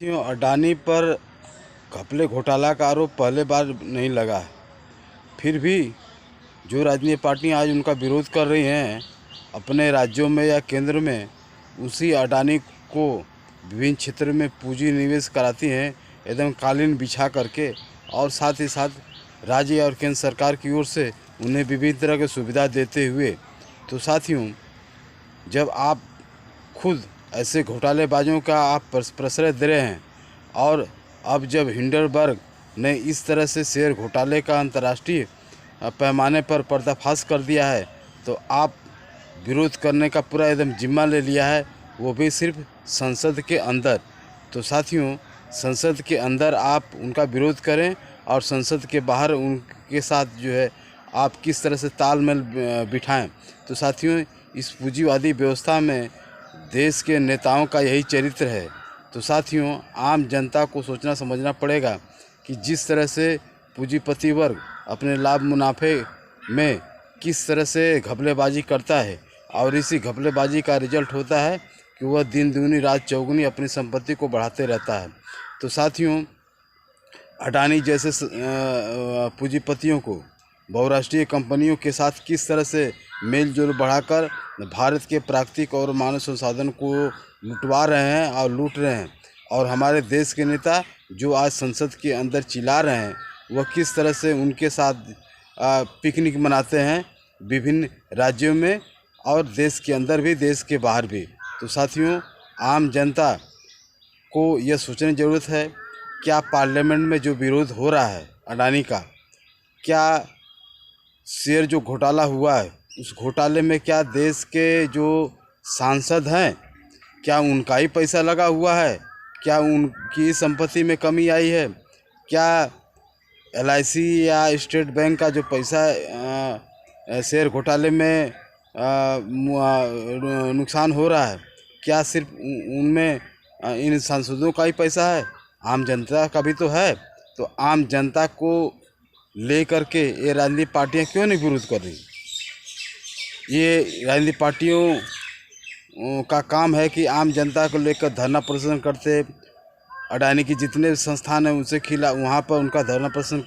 क्यों अडानी पर घपले घोटाला का आरोप पहले बार नहीं लगा है। फिर भी जो राजनीतिक पार्टियां आज उनका विरोध कर रही हैं अपने राज्यों में या केंद्र में, उसी अडानी को विभिन्न क्षेत्र में पूंजी निवेश कराती हैं एकदम कालीन बिछा करके, और साथ ही साथ राज्य और केंद्र सरकार की ओर से उन्हें विभिन्न तरह की सुविधा देते हुए। तो साथियों, जब आप खुद ऐसे घोटालेबाजों का आप प्रश्रय दे रहे हैं, और अब जब हिंडनबर्ग ने इस तरह से शेयर घोटाले का अंतर्राष्ट्रीय पैमाने पर पर्दाफाश कर दिया है, तो आप विरोध करने का पूरा एकदम जिम्मा ले लिया है, वो भी सिर्फ संसद के अंदर। तो साथियों, संसद के अंदर आप उनका विरोध करें और संसद के बाहर उनके साथ जो है आप किस तरह से तालमेल बिठाएं। तो साथियों, इस पूंजीवादी व्यवस्था में देश के नेताओं का यही चरित्र है। तो साथियों, आम जनता को सोचना समझना पड़ेगा कि जिस तरह से पूंजीपति वर्ग अपने लाभ मुनाफे में किस तरह से घपलेबाजी करता है, और इसी घपलेबाजी का रिजल्ट होता है कि वह दिन दूनी रात चौगुनी अपनी संपत्ति को बढ़ाते रहता है। तो साथियों, अडानी जैसे पूंजीपतियों को बहुराष्ट्रीय कंपनियों के साथ किस तरह से मेल जोल बढ़ाकर भारत के प्राकृतिक और मानव संसाधन को लुटवा रहे हैं और लूट रहे हैं, और हमारे देश के नेता जो आज संसद के अंदर चिल्ला रहे हैं, वह किस तरह से उनके साथ पिकनिक मनाते हैं विभिन्न राज्यों में, और देश के अंदर भी देश के बाहर भी। तो साथियों, आम जनता को यह सोचने की ज़रूरत है, क्या पार्लियामेंट में जो विरोध हो रहा है अडानी का, क्या शेयर जो घोटाला हुआ है उस घोटाले में क्या देश के जो सांसद हैं, क्या उनका ही पैसा लगा हुआ है? क्या उनकी संपत्ति में कमी आई है? क्या LIC या स्टेट बैंक का जो पैसा शेयर घोटाले में नुकसान हो रहा है, क्या सिर्फ उनमें इन सांसदों का ही पैसा है? आम जनता का भी तो है। तो आम जनता को लेकर के ये राजनीतिक पार्टियां क्यों नहीं विरोध कर रही? ये राजनीतिक पार्टियों का काम है कि आम जनता को लेकर धरना प्रदर्शन करते, अडानी की जितने संस्थान हैं उनसे खिला वहाँ पर उनका धरना प्रदर्शन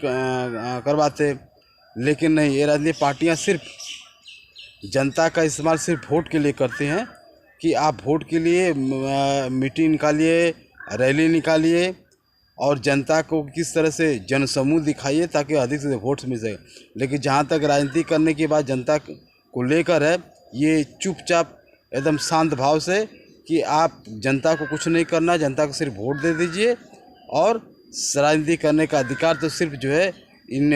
करवाते। लेकिन नहीं, ये राजनीतिक पार्टियां सिर्फ जनता का इस्तेमाल सिर्फ वोट के लिए करते हैं कि आप वोट के लिए मीटिंग निकालिए, रैली निकालिए, और जनता को किस तरह से जनसमूह दिखाइए ताकि अधिक से वोट मिल सके। लेकिन जहाँ तक राजनीति करने की बात जनता को लेकर है, ये चुपचाप एकदम शांत भाव से कि आप जनता को कुछ नहीं करना, जनता को सिर्फ वोट दे दीजिए, और राजनीति करने का अधिकार तो सिर्फ जो है इन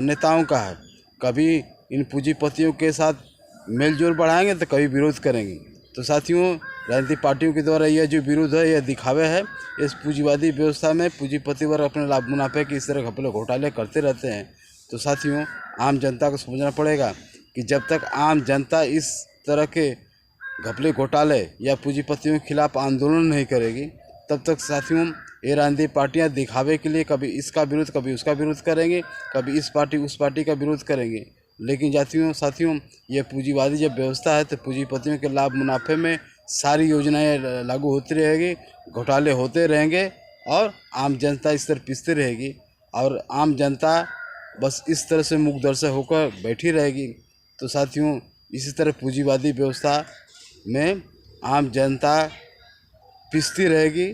नेताओं का है। कभी इन पूंजीपतियों के साथ मेलजोल बढ़ाएंगे तो कभी विरोध करेंगे। तो साथियों, राजनीतिक पार्टियों के द्वारा यह जो विरोध है, यह दिखावे है। इस पूंजीवादी व्यवस्था में पूंजीपति वर्ग अपने लाभ मुनाफे के इस तरह घपले घोटाले करते रहते हैं। तो साथियों, आम जनता को समझना पड़ेगा कि जब तक आम जनता इस तरह के घपले घोटाले या पूंजीपतियों के खिलाफ आंदोलन नहीं करेगी, तब तक साथियों ये राजनीतिक पार्टियां दिखावे के लिए कभी इसका विरोध कभी उसका विरोध करेंगे, कभी इस पार्टी उस पार्टी का विरोध करेंगे। लेकिन साथियों, यह पूंजीवादी जब व्यवस्था है तो पूंजीपतियों के लाभ मुनाफे में सारी योजनाएं लागू होती रहेगी, घोटाले होते रहेंगे, और आम जनता इस तरह पिसती रहेगी, और आम जनता बस इस तरह से मूकदर्शक होकर बैठी रहेगी। तो साथियों, इसी तरह पूंजीवादी व्यवस्था में आम जनता पिसती रहेगी,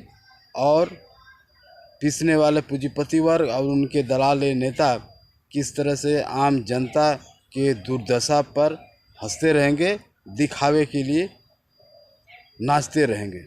और पिसने वाले पूंजीपति वर्ग और उनके दलाल नेता किस तरह से आम जनता के दुर्दशा पर हंसते रहेंगे, दिखावे के लिए नाचते रहेंगे।